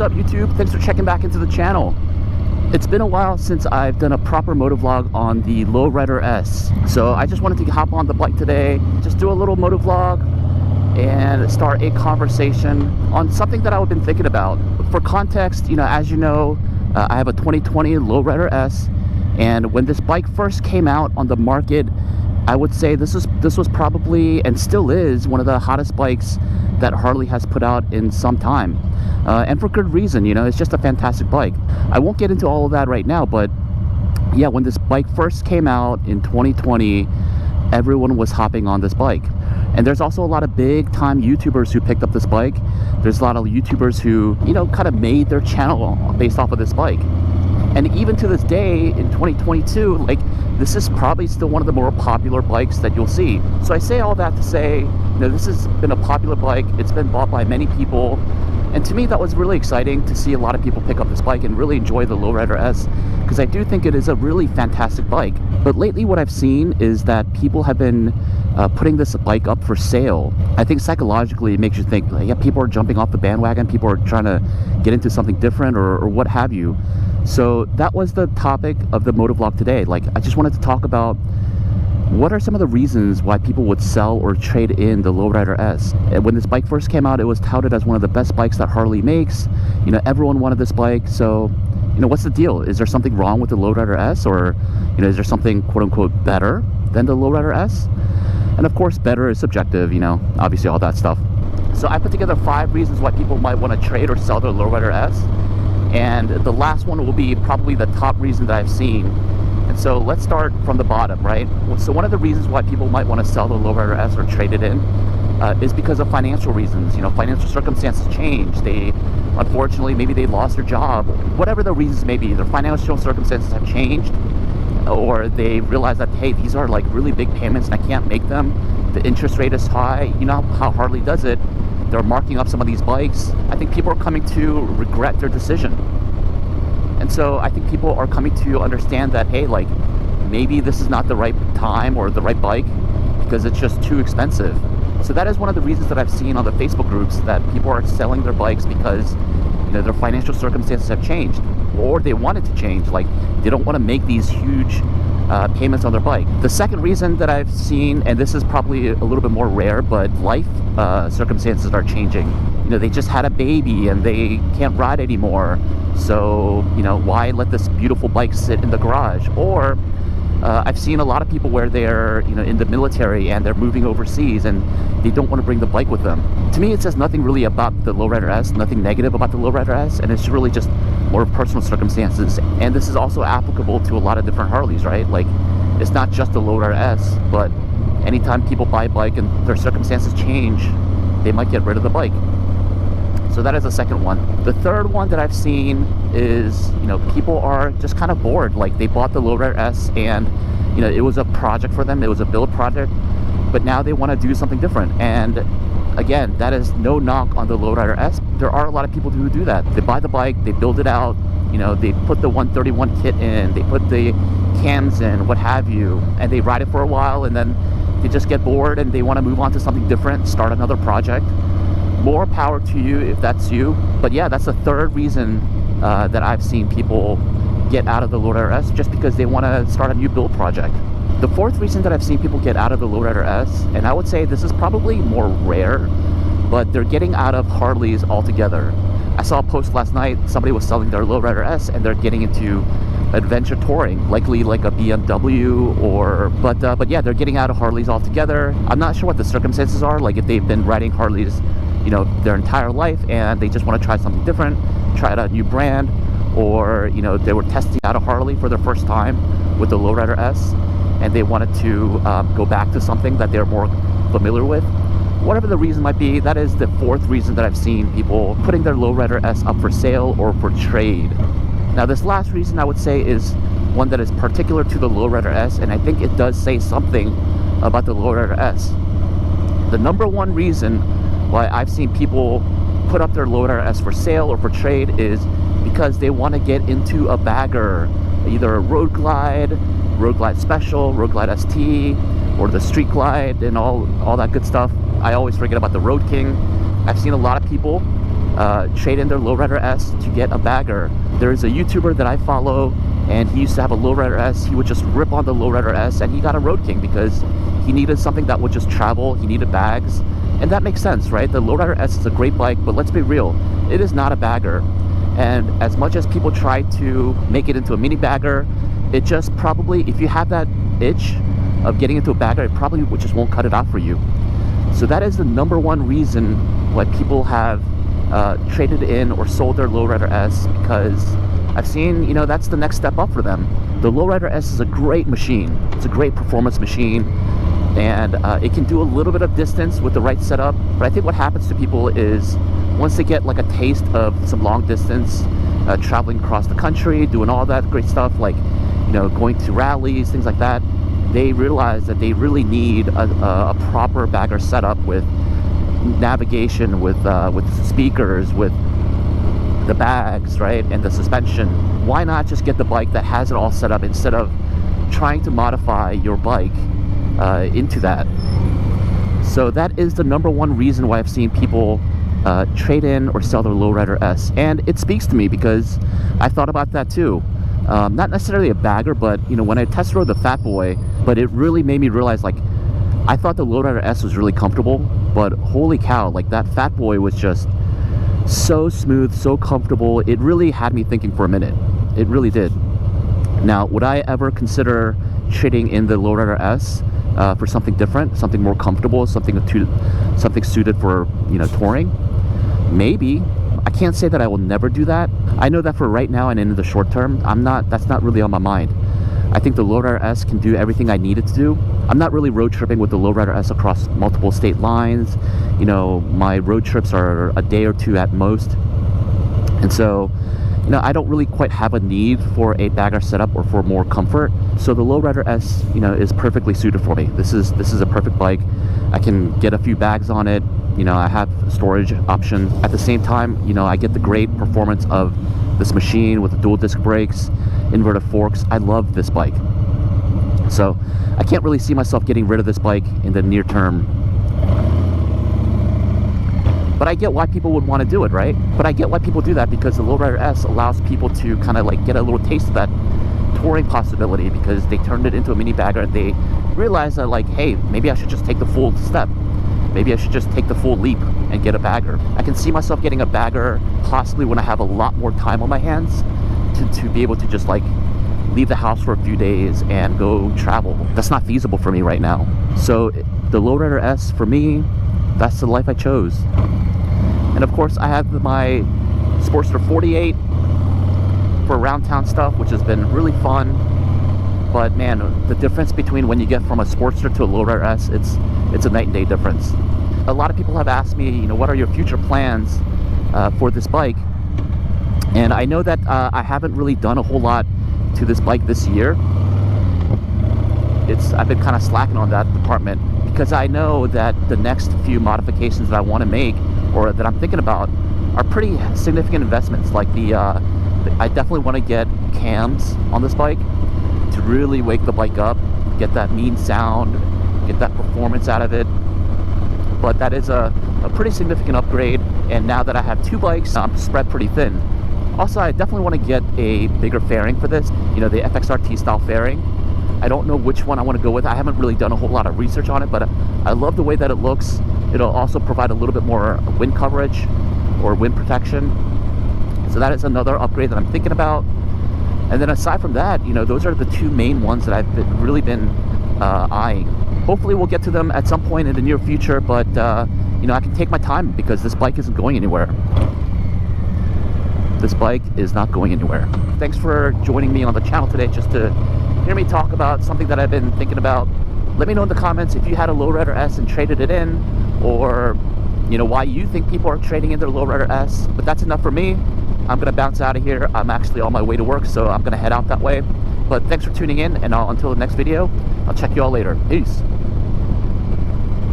What's up, YouTube? Thanks for checking back into the channel. It's been a while since I've done a proper motovlog on the Lowrider S. So I just wanted to hop on the bike today, just do a little motovlog and start a conversation on something that I've been thinking about. For context, as you know, I have a 2020 Lowrider S, and when this bike first came out on the market, I would say this was probably, and still is, one of the hottest bikes that Harley has put out in some time. And for good reason, it's just a fantastic bike. I won't get into all of that right now, but yeah, when this bike first came out in 2020, everyone was hopping on this bike. And there's also a lot of big time YouTubers who picked up this bike. There's a lot of YouTubers who, kind of made their channel based off of this bike. And even to this day, in 2022, this is probably still one of the more popular bikes that you'll see. So I say all that to say, this has been a popular bike. It's been bought by many people. And to me, that was really exciting to see a lot of people pick up this bike and really enjoy the Lowrider S, because I do think it is a really fantastic bike. But lately what I've seen is that people have been putting this bike up for sale. I think psychologically it makes you think, yeah, people are jumping off the bandwagon, people are trying to get into something different or what have you. So that was the topic of the motovlog today. I just wanted to talk about what are some of the reasons why people would sell or trade in the Lowrider S. When this bike first came out, it was touted as one of the best bikes that Harley makes. Everyone wanted this bike. So, what's the deal? Is there something wrong with the Lowrider S, or, is there something quote unquote better than the Lowrider S? And of course, better is subjective, obviously all that stuff. So I put together 5 reasons why people might want to trade or sell their Lowrider S. And the last one will be probably the top reason that I've seen. And so let's start from the bottom, right? So one of the reasons why people might want to sell the Lowrider S or trade it in is because of financial reasons. Financial circumstances change. Unfortunately, maybe they lost their job. Whatever the reasons may be, their financial circumstances have changed, or they realize that, hey, these are really big payments and I can't make them. The interest rate is high. You know how Harley does it. They're marking up some of these bikes. I think people are coming to regret their decision. And so I think people are coming to understand that, hey, maybe this is not the right time or the right bike because it's just too expensive. So that is one of the reasons that I've seen on the Facebook groups, that people are selling their bikes because, their financial circumstances have changed, or they want it to change. They don't want to make these huge payments on their bike. The second reason that I've seen, and this is probably a little bit more rare, but life circumstances are changing. They just had a baby and they can't ride anymore. So, why let this beautiful bike sit in the garage? Or I've seen a lot of people where they're, in the military and they're moving overseas and they don't want to bring the bike with them. To me, it says nothing really about the Lowrider S, nothing negative about the Lowrider S, and it's really just more personal circumstances. And this is also applicable to a lot of different Harleys, right? It's not just the Lowrider S, but anytime people buy a bike and their circumstances change, they might get rid of the bike. So that is the second one. The third one that I've seen is, people are just kind of bored. They bought the Lowrider S and, it was a project for them. It was a build project, but now they want to do something different. And again, that is no knock on the Lowrider S. There are a lot of people who do that. They buy the bike, they build it out, they put the 131 kit in, they put the cams in, what have you, and they ride it for a while, and then they just get bored and they want to move on to something different, start another project. More power to you if that's you. But yeah, that's the third reason that I've seen people get out of the Lowrider S, just because they want to start a new build project. The fourth reason that I've seen people get out of the Lowrider S, and I would say this is probably more rare, but they're getting out of Harleys altogether. I saw a post last night, somebody was selling their Lowrider S and they're getting into adventure touring, likely like a BMW but yeah, they're getting out of Harleys altogether. I'm not sure what the circumstances are, if they've been riding Harleys their entire life and they just want to try something different, try out a new brand, or they were testing out a Harley for their first time with the Lowrider S and they wanted to go back to something that they're more familiar with. Whatever the reason might be, that is the fourth reason that I've seen people putting their Lowrider S up for sale or for trade. Now this last reason I would say is one that is particular to the Lowrider S, and I think it does say something about the Lowrider S. The number one reason why I've seen people put up their Lowrider S for sale or for trade is because they want to get into a bagger, either a Road Glide Special, Road Glide ST, or the Street Glide and all that good stuff. I always forget about the Road King. I've seen a lot of people trade in their Lowrider S to get a bagger. There's a YouTuber that I follow, and he used to have a Lowrider S. He would just rip on the Lowrider S, and he got a Road King because he needed something that would just travel. He needed bags, and that makes sense, right? The Lowrider S is a great bike, but let's be real, it is not a bagger. And as much as people try to make it into a mini bagger, it just probably, if you have that itch of getting into a bagger, it probably just won't cut it out for you. So that is the number one reason why people have traded in or sold their Lowrider S, because I've seen, you know, that's the next step up for them. The Lowrider S is a great machine. It's a great performance machine, and it can do a little bit of distance with the right setup. But I think what happens to people is once they get like a taste of some long distance, traveling across the country, doing all that great stuff, like, you know, going to rallies, things like that, they realize that they really need a proper bagger setup with navigation, with speakers, with the bags, right, and the suspension. Why not just get the bike that has it all set up instead of trying to modify your bike into that? So that is the number one reason why I've seen people trade in or sell their Lowrider S, and it speaks to me because I thought about that too. Not necessarily a bagger, but you know, when I test rode the Fat Boy, but it really made me realize, like, I thought the Lowrider S was really comfortable, but holy cow, like that Fat Boy was just so smooth, so comfortable. It really had me thinking for a minute. It really did. Now, would I ever consider trading in the Lowrider S for something different, something more comfortable, something suited for, you know, touring? Maybe. I can't say that I will never do that. I know that for right now and in the short term, that's not really on my mind. I think the Lowrider S can do everything I need it to do. I'm not really road tripping with the Lowrider S across multiple state lines. You know, my road trips are a day or two at most. And so, you know, I don't really quite have a need for a bagger setup or for more comfort. So the Lowrider S, you know, is perfectly suited for me. This is a perfect bike. I can get a few bags on it. You know, I have storage options. At the same time, you know, I get the great performance of this machine with the dual disc brakes, inverted forks. I love this bike. So I can't really see myself getting rid of this bike in the near term. But I get why people would want to do it, right? But I get why people do that, because the Lowrider S allows people to kind of like get a little taste of that touring possibility, because they turned it into a mini bagger and they realized that, like, hey, maybe I should just take the full step. Maybe I should just take the full leap and get a bagger. I can see myself getting a bagger possibly when I have a lot more time on my hands to be able to just like leave the house for a few days and go travel. That's not feasible for me right now. So the Lowrider S, for me, that's the life I chose. And of course I have my Sportster 48 for around town stuff, which has been really fun. But man, the difference between when you get from a Sportster to a Lowrider S, it's a night and day difference. A lot of people have asked me, you know, what are your future plans for this bike? And I know that I haven't really done a whole lot to this bike this year. I've been kind of slacking on that department, because I know that the next few modifications that I want to make, or that I'm thinking about, are pretty significant investments. Like I definitely want to get cams on this bike to really wake the bike up, get that mean sound, get that performance out of it. But that is a pretty significant upgrade, and now that I have two bikes, I'm spread pretty thin. Also, I definitely want to get a bigger fairing for this, you know, the FXRT style fairing. I don't know which one I want to go with. I haven't really done a whole lot of research on it, but I love the way that it looks. It'll also provide a little bit more wind coverage or wind protection. So that is another upgrade that I'm thinking about. And then aside from that, you know, those are the two main ones that I've really been eyeing. Hopefully we'll get to them at some point in the near future, but you know, I can take my time because this bike isn't going anywhere. This bike is not going anywhere. Thanks for joining me on the channel today, just to hear me talk about something that I've been thinking about. Let me know in the comments if you had a Lowrider S and traded it in, or you know, why you think people are trading in their Lowrider S. But that's enough for me. I'm gonna bounce out of here. I'm actually on my way to work, so I'm gonna head out that way. But thanks for tuning in, and until the next video, I'll check you all later. Peace.